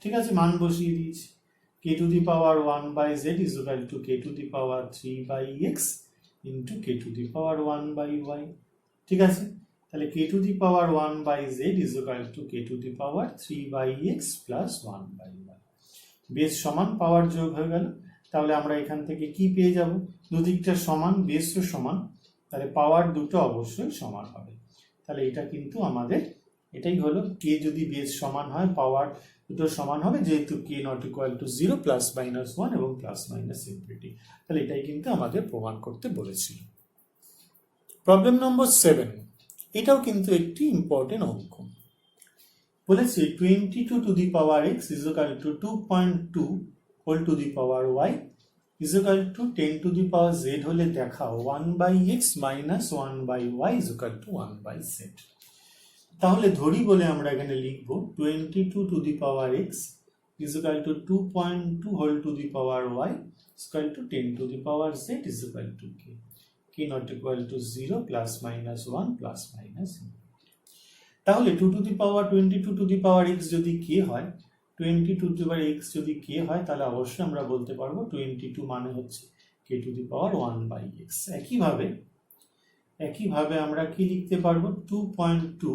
ঠিক আছে, মান বসিয়ে দিয়েছি, k to the power 1/z = k to the power 3/x into k to the power 1/y। ঠিক আছে, তাহলে k to the power 1/z = k to the power 3/x plus 1/y। Base সমান power যোগ হয়ে গেল, তাহলে আমরা এখান থেকে কি পেয়ে যাব, দুদিকটা সমান, বেসও সমান, তাহলে পাওয়ার দুটো অবশ্যই সমান হবে। তাহলে এটা কিন্তু আমাদের এটাই হলো, কে যদি বেস সমান হয় পাওয়ার দুটো সমান হবে, যেহেতু k not equal to 0, plus minus 1 এবং প্লাস মাইনাস ইনফিনিটি। তাহলে এটাই কিন্তু আমাদের প্রমাণ করতে বলেছিল। প্রবলেম নম্বর 7, এটাও কিন্তু একটি ইম্পর্টেন্ট অঙ্ক। বলেছে 22 to the power x = 2.2 whole to the power y = 10 to the power z হলে দেখাও 1/x মাইনাস 1/y = 1/z। তাহলে ধরি বলে আমরা এখানে লিখব 22 to the power x = 2.2 whole to the power y = 10 to the power z = k, k not equal to 0, plus minus 1, plus minus. তাহলে 2 to the power 22 to the power x যদি k হয়, 22 to the power x যদি k হয়, তাহলে অবশ্যই আমরা বলতে পারবো 22 মানে হচ্ছে k to the power 1/x। একইভাবে আমরা কি লিখতে পারবো, 2.2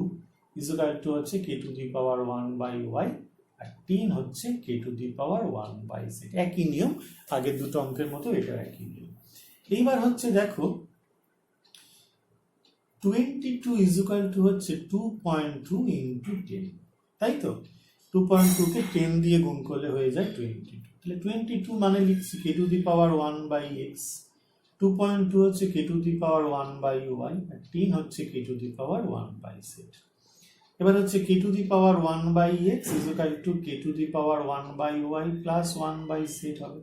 = হচ্ছে k to the power 1/y, আর 10 হচ্ছে k to the power 1/z। একই নিয়ম, আগের দুটো অঙ্কের মতো এটা একই নিয়ম। এইবার হচ্ছে দেখো 22 = হচ্ছে 2.2 ইন্টু 10, তাই তো 2.2 কে 10 দিয়ে গুণ করলে হয়ে যায় 22। তাহলে 22 মানে লিখছি কে টু দি পাওয়ার 1/x, 2.2 হচ্ছে k to the power 1/y, আর 10 হচ্ছে k to the power 1/z। এবার হচ্ছে k to the power 1/x = k to the power 1/y plus 1/z হবে।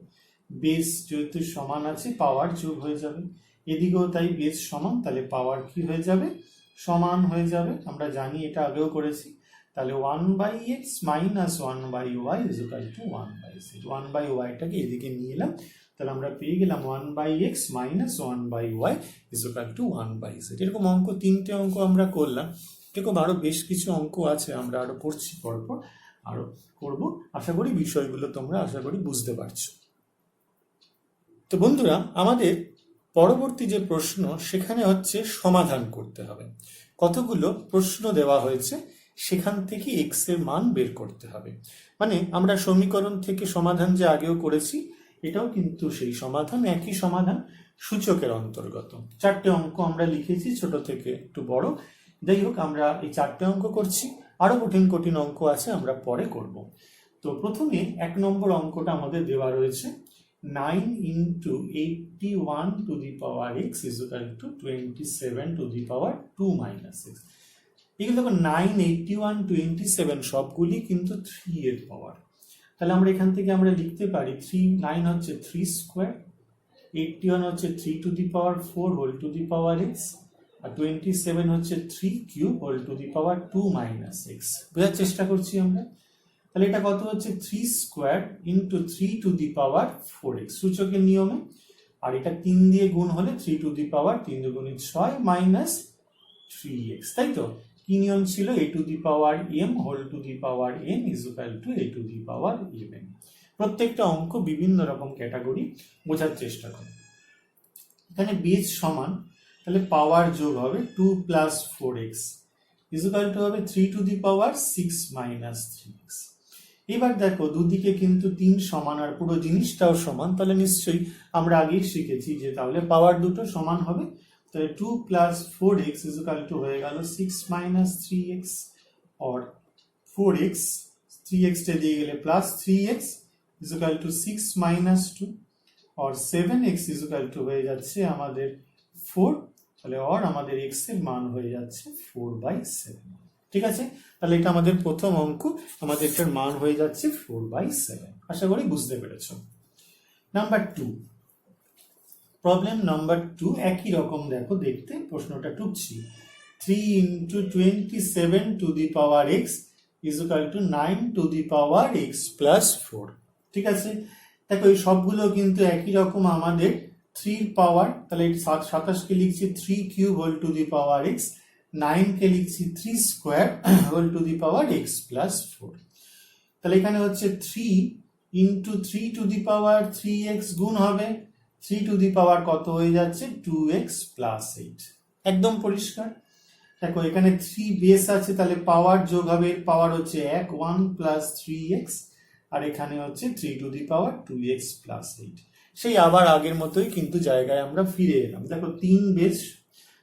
বেস যেহেতু সমান আছে পাওয়ার যোগ হয়ে যাবে, এদিকেও তাই বেস সমান, তাহলে পাওয়ার কি হয়ে যাবে, সমান হয়ে যাবে। আমরা জানি, এটা আগেও করেছি। তাহলে 1/x মাইনাস 1/y = 1/z। 1/y-টাকে এদিকে নিয়ে এলাম, তাহলে আমরা পেয়ে গেলাম 1/x মাইনাস 1/y = 1/z। এরকম অঙ্ক 3টে অঙ্ক আমরা করলাম, এরকম আরো বেশ কিছু অঙ্ক আছে, আমরা আরো পড়ছি, পরপর আরো করব। আশা করি বিষয়গুলো তোমরা বুঝতে পারছো। তো বন্ধুরা, আমাদের পরবর্তী যে প্রশ্ন, সেখানে হচ্ছে সমাধান করতে হবে। কতগুলো প্রশ্ন দেওয়া হয়েছে, সেখান থেকে x এর মান বের করতে হবে। মানে আমরা সমীকরণ থেকে সমাধান যে আগেও করেছি, এটাও কিন্তু সেই সমাধান, একই সমাধান, সূচকের অন্তর্গত। 4টে অঙ্ক আমরা লিখেছি, ছোট থেকে একটু বড়। যাই হোক, আমরা এই 4টে অঙ্ক করছি, আরো কঠিন কঠিন অঙ্ক আছে, আমরা পরে করব। তো প্রথমে 1 নম্বর অঙ্কটা আমাদের দেওয়া রয়েছে, 9 into 81 to the power x = 27 to the power 2 minus x। এগুলো দেখো 9, 81, 27 সবগুলি কিন্তু 3 এর পাওয়ার। তাহলে আমরা এখান থেকে আমরা লিখতে পারি 9 হচ্ছে 3 স্কোয়ার, 81 হচ্ছে 3 to the power 4 whole to the power x, আর 27 হচ্ছে 3 cube whole to the power 2 minus x. বোঝার চেষ্টা করছি আমরা। তাহলে এটা কত হচ্ছে 3 square into 3 to the power 4x সূচকের নিয়মে, আর এটা 3 দিয়ে গুণ হলে 3 টু দি পাওয়ার 3 দুগুণে 6 মাইনাস 3x, তাই তো? কি নিয়ম ছিল, a to the power m whole to the power n = a to the power m। প্রত্যেকটা অঙ্ক বিভিন্ন রকম ক্যাটাগরি, বোঝার চেষ্টা করো। এখানে বেস সমান, তাহলে পাওয়ার যোগ হবে 2 প্লাস 4x = হবে 3 to the power 6 minus 3x। এবার দেখো দুদিকে কিন্তু 3 সমান, আর পুরো জিনিসটাও সমান, তাহলে নিশ্চয়ই আমরা আগেই শিখেছি যে তাহলে পাওয়ার দুটো সমান হবে। তাহলে 2 প্লাস 4x = হয়ে গেল 6 মাইনাস 3x, और 4x, 3x টা দিয়ে গেলে plus 3x is equal to 6 minus 2 or 7x is equal to হয়ে যাচ্ছে আমাদের 4, তাহলে or আমাদের x এর মান হয়ে যাচ্ছে 4/7। ঠিক আছে, তাহলে এটা আমাদের প্রথম অঙ্ক, আমাদের এটার মান হয়ে যাচ্ছে 4/7। আশা করি বুঝতে পেরেছো। নাম্বার 2, প্রবলেম নাম্বার 2 একই রকম দেখো দেখতে, প্রশ্নটা টুকছি। 3 into 27 to the power x is equal to 9 to the power x plus 4। ঠিক আছে, দেখো এই সবগুলো কিন্তু একই রকম, আমাদের 3 পাওয়ার, তাহলে 27 কে লিখছি 3 cube whole to the power x, 9 কে লিখছি 3 square whole to the power x plus 4। তাহলে এখানে হচ্ছে 3 into 3 to the power 3x গুণ হবে 3 টু দি পাওয়ার কত হয়ে যাচ্ছে 2x প্লাস 8। একদম পরিষ্কার। দেখো এখানে 3 বেস আছে, তাহলে পাওয়ার যোগ হবে, পাওয়ার হচ্ছে 1 প্লাস 3x, আর এখানে হচ্ছে 3 to the power 2x plus 8। সেই আবার আগের মতোই কিন্তু জায়গায় আমরা ফিরে এলাম। দেখো 3 বেস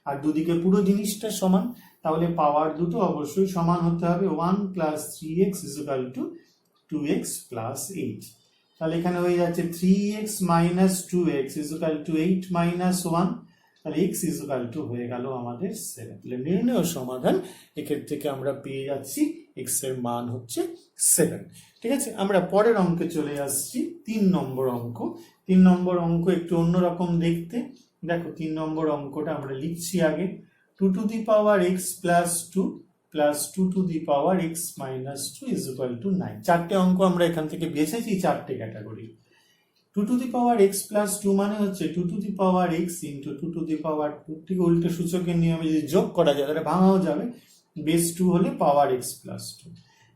আর দুদিকে পুরো জিনিসটা সমান, তাহলে পাওয়ার দুটো অবশ্যই সমান হতে হবে। 1 plus 3x is equal two 2x plus 8। তাহলে এখানে হয়ে যাচ্ছে 3x minus 2x is equal two 8 minus 1, তাহলে x ইজ ইকুয়াল টু হয়ে গেল আমাদের 7। তাহলে নির্ণয় সমাধান এক্ষেত্রে থেকে আমরা পেয়ে যাচ্ছি x এর মান হচ্ছে 7। ঠিক আছে, আমরা পরের অঙ্কে চলে আসছি। 3 নম্বর অঙ্ক। 3 নম্বর অঙ্ক একটু অন্যরকম দেখতে। দেখো 3 নম্বর অঙ্কটা আমরা লিখছি আগে, 2 to the power x plus 2 plus 2 to the power x minus 2 is equal to 9। চারটে অঙ্ক আমরা এখান থেকে বেছেছি, চারটে category. 2 to the power x plus 2 মানে হচ্ছে 2 to the power x into 2 to the power 2, ঠিক উল্টো সূচকের নিয়মে যদি যোগ করা যায় তাহলে ভাঙাও যাবে, বেস 2 হলে পাওয়ার x প্লাস 2।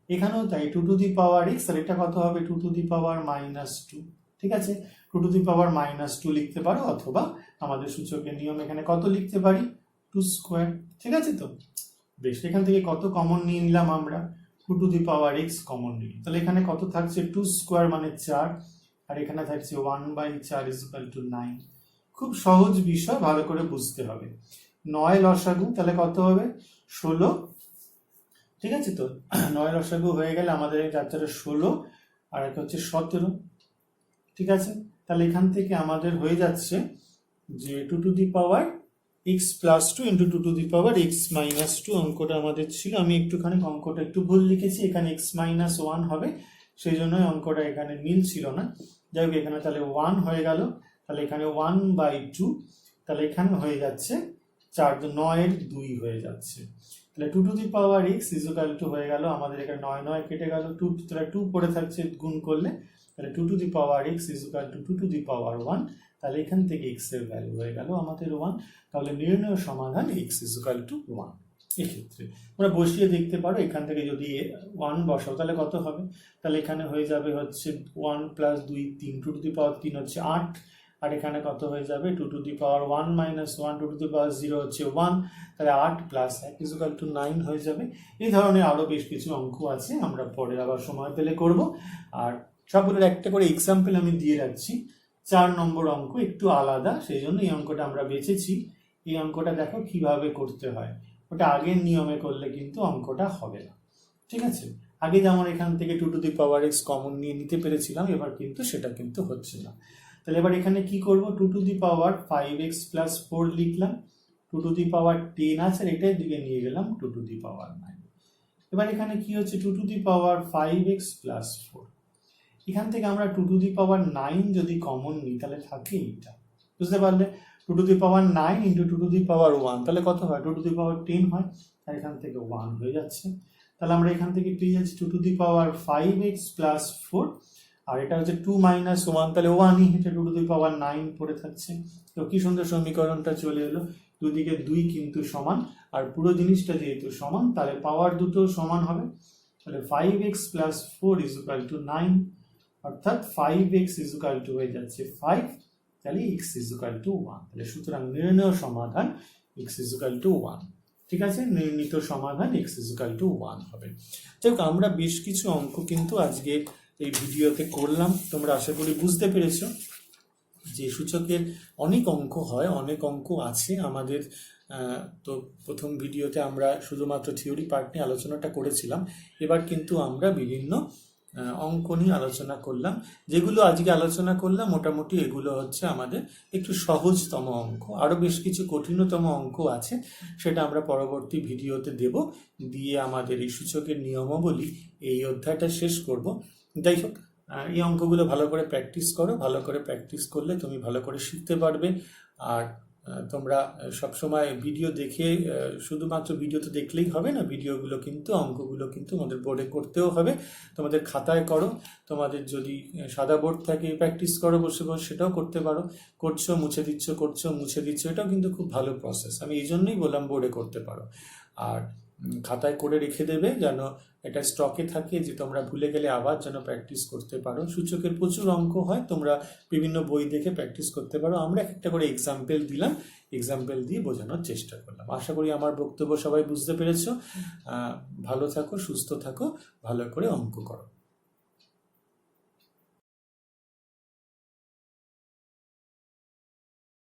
এখানেও তাই 2 টু দি পাওয়ার x, আর এটা কত হবে 2 টু দি পাওয়ার মাইনাস 2। ঠিক আছে, 2 টু দি পাওয়ার মাইনাস 2 লিখতে পারো, অথবা আমাদের সূচকের নিয়ম এখানে কত লিখতে পারি 2 স্কোয়ার। ঠিক আছে, তো বেশ, এখান থেকে কত কমন নিয়ে নিলাম আমরা, 2 to the power x common নিই, তাহলে এখানে কত থাকছে 2 স্কোয়ার মানে 4, আর এখানে থাকছে 1/4 ইজ ইকুয়াল টু 9। খুব সহজ বিষয়, ভালো করে বুঝতে হবে। 9 লসাগু, তাহলে কত হবে 16। ঠিক আছে, তো 9 লসাগু হয়ে গেলে আমাদের এই 4 16, আর একটা হচ্ছে 17। ঠিক আছে, তাহলে এখান থেকে আমাদের হয়ে যাচ্ছে যে 2 to the power x plus 2 into 2 to the power x minus 2 অঙ্কটা আমাদের ছিল। আমি একটুখানি অঙ্কটা একটু ভুল লিখেছি, এখানে x মাইনাস 1 হবে, সেই জন্যই অঙ্কটা এখানে মিল ছিল না। যাই হোক, এখানে তাহলে 1 হয়ে গেল, তাহলে এখানে 1/2, তাহলে এখানে হয়ে যাচ্ছে 9 এর 2 হয়ে যাচ্ছে। তাহলে 2 to the power x is equal two হয়ে গেল আমাদের এখানে 9 9 কেটে গেল, 2 তাহলে 2 পড়ে থাকছে গুণ করলে, তাহলে 2 to the power x is equal to 2 to the power 1। তাহলে এখান থেকে x এর ভ্যালু হয়ে গেল আমাদের 1। তাহলে নির্ণয় সমাধান x ইজ ইকুয়াল টু 1। এক্ষেত্রে আমরা বসিয়ে দেখতে পারো, এখান থেকে যদি 1 বসাও তাহলে কত হবে, তাহলে এখানে হয়ে যাবে হচ্ছে 1 প্লাস 2 3, 2 টু দি পাওয়ার 3 হচ্ছে 8, আর এখানে কত হয়ে যাবে 2 to the power 1 minus 1, 2 to the power 0 হচ্ছে 1, তাহলে 8 প্লাস 1 ইজ ইকুয়াল টু 9 হয়ে যাবে। এই ধরনের আরো বেশ কিছু অঙ্ক আছে, আমরা পরে আবার সময় পেলে করব। আর সবগুলোর একটা করে এক্সাম্পল আমি দিয়ে রাখছি। 4 নম্বর অঙ্ক একটু আলাদা, সেই জন্য এই অঙ্কটা আমরা বেছেছি। এই অঙ্কটা দেখো কিভাবে করতে হয়, ওটা আগের নিয়মে করলে কিন্তু অঙ্কটা হবে না। ঠিক আছে, আগে যেমন এখান থেকে 2 to the power x common নিয়ে নিতে পেরেছিলাম, এবার কিন্তু সেটা কিন্তু হচ্ছে না। তাহলে এবার এখানে কি করব, 2 to the power 5x plus 4 লিখলাম, 2 টু দি পাওয়ার 10 আছে, আর এটার দিকে নিয়ে গেলাম 2 টু দি পাওয়ার 9। এবার এখানে কি হচ্ছে 2 to the power 5x plus 4, এখান থেকে আমরা 2 টু দি পাওয়ার 9 যদি কমন নিই তাহলে থাকে এইটা, বুঝতে পারলে 2 to the power 9 into 2 to the power 1, তাহলে কত হয় 2 টু দি পাওয়ার 10 হয়, আর এখান থেকে 1 হয়ে যাচ্ছে। তাহলে আমরা এখান থেকে পেয়ে যাচ্ছি 2 to the power 5x plus 4, আর এটা হচ্ছে 2 মাইনাস 1, তাহলে 1ই হেঁটে 2 টু দি পাওয়ার 9 পড়ে থাকছে। তো কি সুন্দর সমীকরণটা চলে এলো, দুদিকে 2 কিন্তু সমান, আর পুরো জিনিসটা যেহেতু সমান তাহলে পাওয়ার দুটো সমান হবে। তাহলে 5x plus 4 is equal to 9, অর্থাৎ 5x ইজ ইকুয়াল টু হয়ে যাচ্ছে 5, তাহলে x ইজ ইকুয়াল টু 1। তাহলে সুতরাং নির্ণয় সমাধান x ইজ ইকুয়াল টু 1। ঠিক আছে, নির্ণীত সমাধান x ইজ ইকুয়াল টু 1 হবে। যাই হোক, আমরা বেশ কিছু অঙ্ক কিন্তু আজকে এই ভিডিওতে করলাম, তোমরা আশা করি বুঝতে পেরেছো যে সূচকের অনেক অঙ্ক হয়, অনেক অঙ্ক আছে আমাদের তো প্রথম ভিডিওতে আমরা শুধুমাত্র থিওরি পার্ট নিয়ে আলোচনাটা করেছিলাম। এবার কিন্তু আমরা বিভিন্ন অঙ্ক নিয়ে আলোচনা করলাম। যেগুলো আজকে আলোচনা করলাম মোটামুটি এগুলো হচ্ছে আমাদের একটু সহজতম অঙ্ক। আরও বেশ কিছু কঠিনতম অঙ্ক আছে, সেটা আমরা পরবর্তী ভিডিওতে দেব। দিয়ে আমাদের এই সূচকের নিয়মাবলী এই অধ্যায়টা শেষ করব। যাই হোক, এই অঙ্কগুলো ভালো করে প্র্যাকটিস করো। ভালো করে প্র্যাকটিস করলে তুমি ভালো করে শিখতে পারবে। আর তোমরা সবসময় ভিডিও দেখে শুধুমাত্র ভিডিও তো দেখলেই হবে না, ভিডিওগুলো কিন্তু অঙ্কগুলো কিন্তু আমাদের বোর্ডে করতেও হবে। তোমাদের খাতায় করো, তোমাদের যদি সাদা বোর্ড থাকে প্র্যাকটিস করো বসে বসে, সেটাও করতে পারো। করছো মুছে দিচ্ছ, করছো মুছে দিচ্ছ, এটাও কিন্তু খুব ভালো প্রসেস। আমি এই জন্যই বললাম বোর্ডে করতে পারো। আর খাতায় করে রেখে দেবে যেন এটা স্টকে থাকে, যে তোমরা ভুলে গেলে আবার যেন প্র্যাকটিস করতে পারো। সূচকের প্রচুর অঙ্ক হয়, তোমরা বিভিন্ন বই দেখে প্র্যাকটিস করতে পারো। আমরা একটা করে এক্সাম্পল দিলাম, এক্সাম্পল দিয়ে বোঝানোর চেষ্টা করলাম। আশা করি আমার বক্তব্য সবাই বুঝতে পেরেছো। ভালো থাকো, সুস্থ থাকো, ভালো করে অঙ্ক করো।